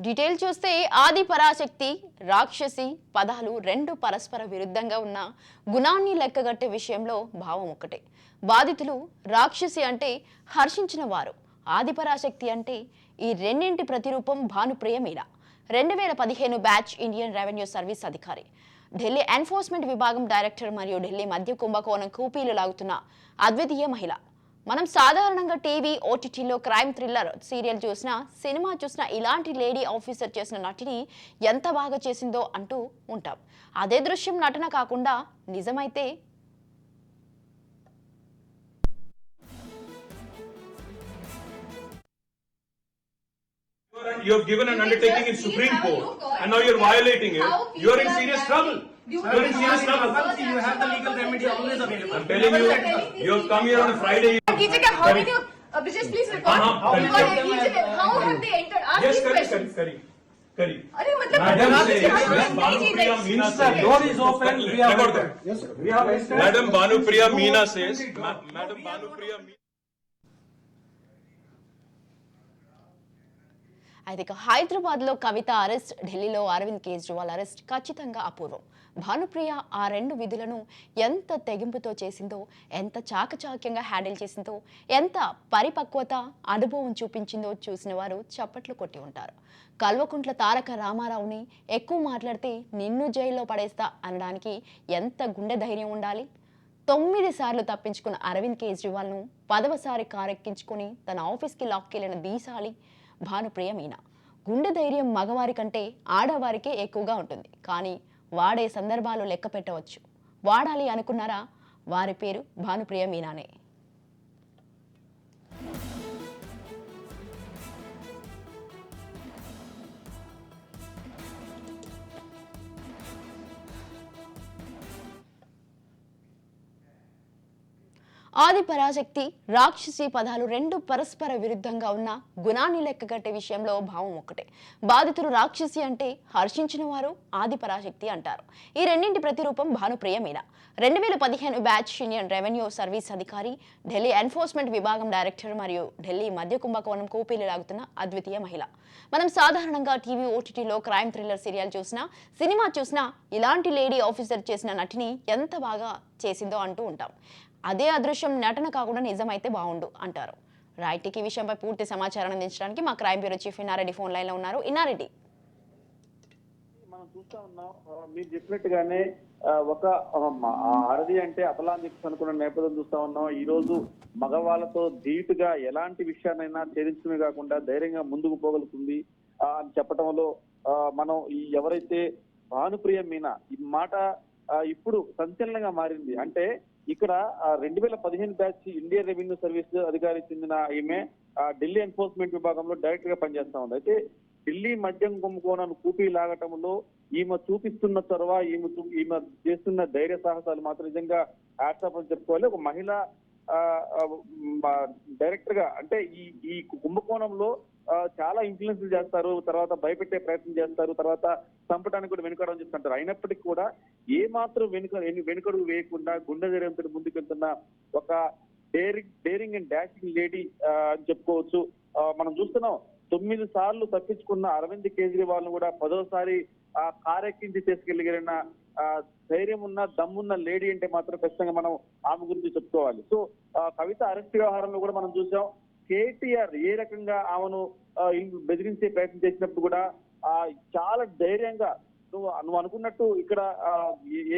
Detail చూస్తే ఆది పరాశక్తి రాక్షసి పదాలు రెండు పరస్పర విరుద్ధంగా ఉన్న గుణాన్ని లెక్కగట్టే విషయంలో భావం ఒకటే. బాధితులు రాక్షసి అంటే హర్షించిన వారు, ఆది పరాశక్తి అంటే ఈ రెండింటి ప్రతిరూపం Bhanupriya Meena. 2015 batch Indian revenue service అధికారి, ఢిల్లీ ఎన్ఫోర్స్మెంట్ విభాగం డైరెక్టర్ మరియు ఢిల్లీ మద్య కుంభకోణం కూపీలు లాగుతున్న అద్వితీయ మహిళ. మనం సాధారణంగా టీవీ ఓటీటీలో క్రైమ్ థ్రిల్లర్ సీరియల్ చూసినా, సినిమా చూసినా ఇలాంటి లేడీ ఆఫీసర్ చేసిన నటిని ఎంత బాగా చేసిందో అంటూ ఉంటాం. అదే దృశ్యం నటన కాకుండా నిజమైతే You have given an undertaking in Supreme Court and now you are violating it. You are in serious trouble. You are in serious trouble. You have the legal remedy always available. I am telling you, you have come here on a Friday. How did you, Brijesh, please record. How have they entered? Ask Yes, these questions. correct. अरे मतलब Madam Bhanupriya says, Bhanupriya Meena The says. door is open. We have Record entered. that. Yes, sir. We have entered. Madam Bhanupriya Meena says, Madam Bhanupriya Meena. అయితే హైదరాబాద్లో కవిత arrest, ఢిల్లీలో Arvind Kejriwal arrest ఖచ్చితంగా అపూర్వం. భానుప్రియ ఆ రెండు విధులను ఎంత తెగింపుతో చేసిందో, ఎంత చాకచాక్యంగా హ్యాండిల్ చేసిందో, ఎంత పరిపక్వత అనుభవం చూపించిందో చూసిన వారు చప్పట్లు కొట్టి ఉంటారు. కల్వకుంట్ల తారక రామారావుని ఎక్కువ మాట్లాడితే నిన్ను జైల్లో పడేస్తా అనడానికి ఎంత గుండె ధైర్యం ఉండాలి. 9 సార్లు తప్పించుకున్న అరవింద్ కేజ్రీవాల్ను 10వసారి కారెక్కించుకొని తన ఆఫీస్కి లాక్కెళ్లిన దీశాలి భానుప్రియ మీనా. గుండె ధైర్యం మగవారి కంటే ఆడవారికే ఎక్కువగా ఉంటుంది, కానీ వాడే సందర్భాలు లెక్క పెట్టవచ్చు. వాడాలి అనుకున్నారా? వారి పేరు భానుప్రియ మీనానే. ఆది పరాశక్తి రాక్షసి పదాలు రెండు పరస్పర విరుద్ధంగా ఉన్న గుణాన్ని లెక్కగట్టే విషయంలో భావం ఒకటే. బాధితులు రాక్షసి అంటే హర్షించిన వారు ఆది పరాశక్తి అంటారు. ఈ రెండింటి ప్రతిరూపం Bhanupriya Meena. 2015 batch Indian revenue service అధికారి, ఢిల్లీ ఎన్ఫోర్స్మెంట్ విభాగం డైరెక్టర్ మరియు ఢిల్లీ మద్య కుంభకోణం కూపీలు లాగుతున్న అద్వితీయ మహిళ. మనం సాధారణంగా టీవీ ఓటీటీలో క్రైమ్ థ్రిల్లర్ సీరియల్ చూసినా, సినిమా చూసినా ఇలాంటి లేడీ ఆఫీసర్ చేసిన నటిని ఎంత బాగా చేసిందో అంటూ ఉంటాం. అదే అదృశ్యం నటన కాకుండా నిజమైతే బాగుండు అంటారు. రైట్, ఈ విషయంపై పూర్తి సమాచారం అందించడానికి మా crime bureau chief Inna Reddy phone line లో ఉన్నారు. ఇన్నారెడ్డి, మనం చూస్తా ఉన్నాం, మీరు చెప్పినట్టుగానే ఒక ఆడది అంటే అబలా అని చెప్పి అనుకున్న నేపథ్యం చూస్తా ఉన్నాం. ఈ రోజు మగవాళ్ళతో ధీటుగా ఎలాంటి విషయాన్నైనా ఛేదించడమే కాకుండా ధైర్యంగా ముందుకు పోగలుగుతుంది అని చెప్పడంలో మనం ఈ ఎవరైతే భానుప్రియ మీనా ఈ మాట ఇప్పుడు సంచలనంగా మారింది. అంటే ఇక్కడ 2015 బ్యాచ్ ఇండియన్ రెవెన్యూ సర్వీస్ అధికారి చెందిన ఈమె ఢిల్లీ ఎన్ఫోర్స్మెంట్ విభాగంలో డైరెక్టర్ గా పనిచేస్తా ఉంది. అయితే ఢిల్లీ మద్యం కుంభకోణాన్ని కూపీ లాగటంలో ఈమె చూపిస్తున్న చొరవ, ఈమె చేస్తున్న ధైర్య సాహసాలు మాత్రం నిజంగా హ్యాట్సాఫ్ అని చెప్పుకోవాలి. ఒక మహిళ డైరెక్టర్ గా, అంటే ఈ కుంభకోణంలో చాలా ఇన్ఫ్లుయెన్స్ చేస్తారు, తర్వాత భయపెట్టే ప్రయత్నం చేస్తారు, తర్వాత చంపడానికి కూడా వెనుకడం చేస్తుంటారు. అయినప్పటికీ కూడా ఏ మాత్రం వెనుకడుగు వేయకుండా గుండె ధైర్యంతో ముందుకెళ్తున్న ఒక డేరింగ్ అండ్ డాషింగ్ లేడీ అని చెప్పుకోవచ్చు. మనం చూస్తున్నాం, 9 సార్లు తప్పించుకున్న అరవింద్ కేజ్రీవాల్ ను కూడా 10వసారి కారెక్కించి తీసుకెళ్లిగిన ధైర్యం ఉన్న దమ్మున్న లేడీ అంటే మాత్రం ఖచ్చితంగా మనం ఆమె గురించి చెప్పుకోవాలి. సో కవిత అరెస్ట్ వ్యవహారంలో కూడా మనం చూసాం, కేటీఆర్ ఏ రకంగా ఆమెను బెదిరించే ప్రయత్నం చేసినప్పుడు కూడా చాలా ధైర్యంగా నువ్వు అనుకున్నట్టు ఇక్కడ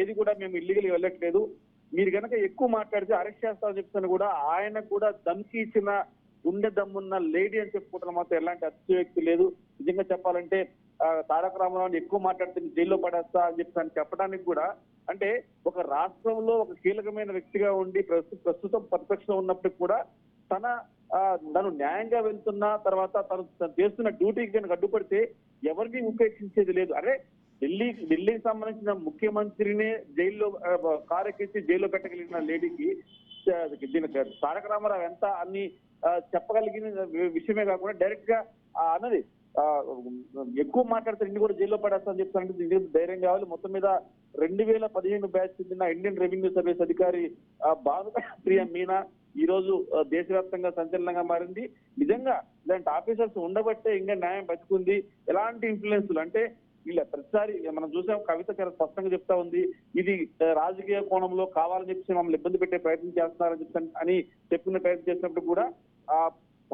ఏది కూడా మేము ఇల్లీగల్ వెళ్ళట్లేదు, మీరు కనుక ఎక్కువ మాట్లాడితే అరెస్ట్ చేస్తామని చెప్తాను కూడా ఆయన కూడా దమ్కి ఇచ్చిన గుండె దమ్మున్న లేడీ అని చెప్పుకోవడం మాత్రం ఎలాంటి అతిశయోక్తి లేదు. నిజంగా చెప్పాలంటే తారక రామారావుని ఎక్కువ మాట్లాడితే జైల్లో పడేస్తా అని చెప్పడానికి కూడా, అంటే ఒక రాష్ట్రంలో ఒక కీలకమైన వ్యక్తిగా ఉండి ప్రస్తుతం ప్రతిపక్షంలో ఉన్నప్పటికీ కూడా తను న్యాయంగా వెళ్తున్నా, తర్వాత తను చేస్తున్న డ్యూటీకి కనుక అడ్డుపడితే ఎవరిని ఉపేక్షించేది లేదు. అరే ఢిల్లీకి సంబంధించిన ముఖ్యమంత్రినే జైల్లో కారెక్కించి జైల్లో పెట్టగలిగిన లేడీకి దీనికి తారక రామారావు ఎంత అన్ని చెప్పగలిగిన విషయమే కాకుండా డైరెక్ట్ గా అన్నది ఎక్కువ మాట్లాడితే ఇన్ని కూడా జైల్లో పడేస్తామని చెప్తానంటే ధైర్యం కావాలి. మొత్తం మీద 2015 బ్యాచ్ చెందిన ఇండియన్ రెవెన్యూ సర్వీస్ అధికారి భానుప్రియ మీనా ఈ రోజు దేశవ్యాప్తంగా సంచలనంగా మారింది. నిజంగా ఇలాంటి ఆఫీసర్స్ ఉండబట్టే ఇంకా న్యాయం బతుకుంది. ఎలాంటి ఇన్ఫ్లుయెన్స్లు అంటే వీళ్ళ ప్రతిసారి మనం చూసాం, కవిత చాలా స్పష్టంగా చెప్తా ఉంది, ఇది రాజకీయ కోణంలో కావాలని చెప్పి మమ్మల్ని ఇబ్బంది పెట్టే ప్రయత్నం చేస్తున్నారని చెప్పి అని చెప్పుకునే ప్రయత్నం చేసినప్పుడు కూడా ఆ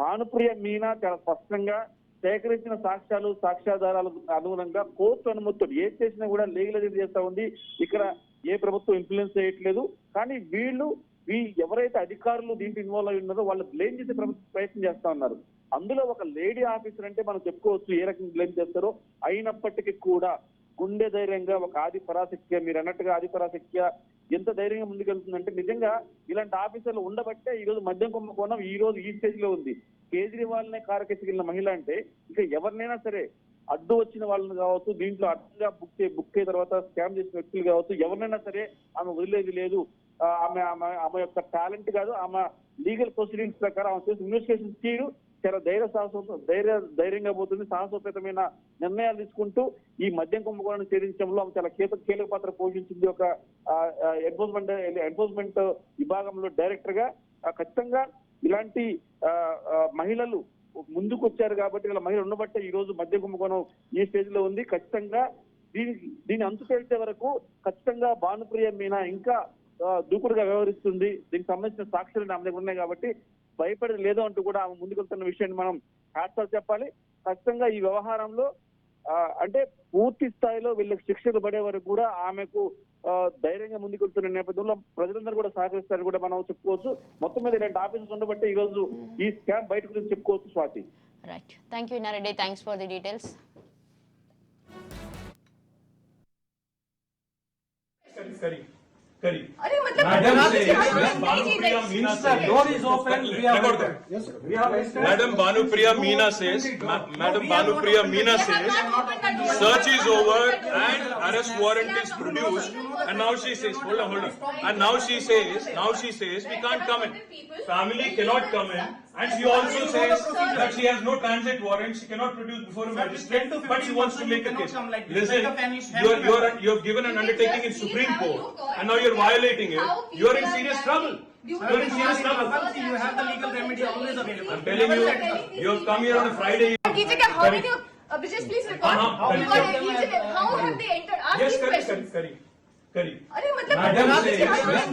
భానుప్రియ మీనా చాలా స్పష్టంగా సేకరించిన సాక్ష్యాధారాల అనుగుణంగా కోర్టు అనుమతితో ఏం చేసినా కూడా లీగలైజ్ చేస్తా ఉంది. ఇక్కడ ఏ ప్రభుత్వం ఇన్ఫ్లుయెన్స్ చేయట్లేదు. కానీ వీళ్ళు ఎవరైతే అధికారులు దీంట్లో ఇన్వాల్వ్ అయి ఉన్నారో వాళ్ళు బ్లేమ్ చేసే ప్రయత్నం చేస్తా ఉన్నారు. అందులో ఒక లేడీ ఆఫీసర్ అంటే మనం చెప్పుకోవచ్చు ఏ రకంగా బ్లేమ్ చేస్తారో. అయినప్పటికీ కూడా గుండె ధైర్యంగా ఒక ఆది పరాశక్తిగా, మీరు అన్నట్టుగా ఆది పరాశక్తిగా ఎంత ధైర్యంగా ముందుకెళ్తుందంటే నిజంగా ఇలాంటి ఆఫీసర్లు ఉండబట్టే ఈ రోజు మద్యం కుంభకోణం ఈ రోజు ఈ స్టేజ్ లో ఉంది. కేజ్రీవాల్ నే కారకెత్తికెళ్ళిన మహిళ అంటే ఇంకా ఎవరినైనా సరే అడ్డు వచ్చిన వాళ్ళని కావచ్చు, దీంట్లో అడ్డంగా బుక్ అయిన తర్వాత స్కామ్ చేసిన వ్యక్తులు కావచ్చు, ఎవరినైనా సరే ఆమె వదిలేది లేదు. ఆమె యొక్క టాలెంట్ కాదు, ఆమె లీగల్ ప్రొసీడింగ్స్ ప్రకారం ఆమె చేసిన ఇన్వెస్టిగేషన్ తీరు చాలా ధైర్యంగా పోతుంది. సాహసోపేతమైన నిర్ణయాలు తీసుకుంటూ ఈ మద్యం కుంభకోణాన్ని ఛేదించడంలో ఆమె చాలా కీలక పాత్ర పోషించింది. ఒక ఎన్ఫోర్స్మెంట్ విభాగంలో డైరెక్టర్ గా ఖచ్చితంగా ఇలాంటి మహిళలు ముందుకు వచ్చారు కాబట్టి, ఇలా మహిళలు ఉండబట్టే ఈ రోజు మద్య కుంభకోణం ఈ స్టేజ్ లో ఉంది. ఖచ్చితంగా దీని అంతు తేల్చే వరకు ఖచ్చితంగా భానుప్రియ మీనా ఇంకా దూకుడుగా వ్యవహరిస్తుంది. దీనికి సంబంధించిన సాక్ష్యాలు ఆమె దగ్గర ఉన్నాయి కాబట్టి భయపడేది లేదు అంటూ కూడా ఆమె ముందుకెళ్తున్న విషయాన్ని మనం హ్యాట్సాఫ్ చెప్పాలి. ఖచ్చితంగా ఈ వ్యవహారంలో అంటే పూర్తి స్థాయిలో వీళ్ళకి శిక్షలు పడే వరకు కూడా ఆమెకు ధైర్యంగా ముందుకెళ్తున్న నేపథ్యంలో ప్రజలందరూ కూడా సహకరిస్తారని కూడా మనం చెప్పుకోవచ్చు. మొత్తం మీద ఇలాంటి ఆఫీసర్స్ ఉండబట్టే ఈ రోజు ఈ స్కామ్ బయట గురించి చెప్పుకోవచ్చు. Swathi. Right, thank you Nareddy, thanks for the details. Kari. अरे मतलब Madam आप says, यहाँ Madam नहीं जी Bhanupriya रही। Meena The says, door is open. We have Record entered. Yes, sir. We have entered. Madam Bhanupriya Meena says, Madam Bhanupriya Meena says, search is over and arrest warrant is produced, and now she says, hold on, and now she says, we can't come in. Family cannot come in, and she also says that she has no transit warrant, she cannot produce before a magistrate, but she wants to make a case. Listen, you have given an undertaking in Supreme Court, and now you're violating it. You are in serious trouble. You're in serious trouble. You have the legal remedy always available. I'm telling you, you have come here on a Friday. कीजिए क्या how many Brijesh please record how have they entered? Ask Yes, these questions. Kari. अरे मतलब Madam आप says, यहाँ नहीं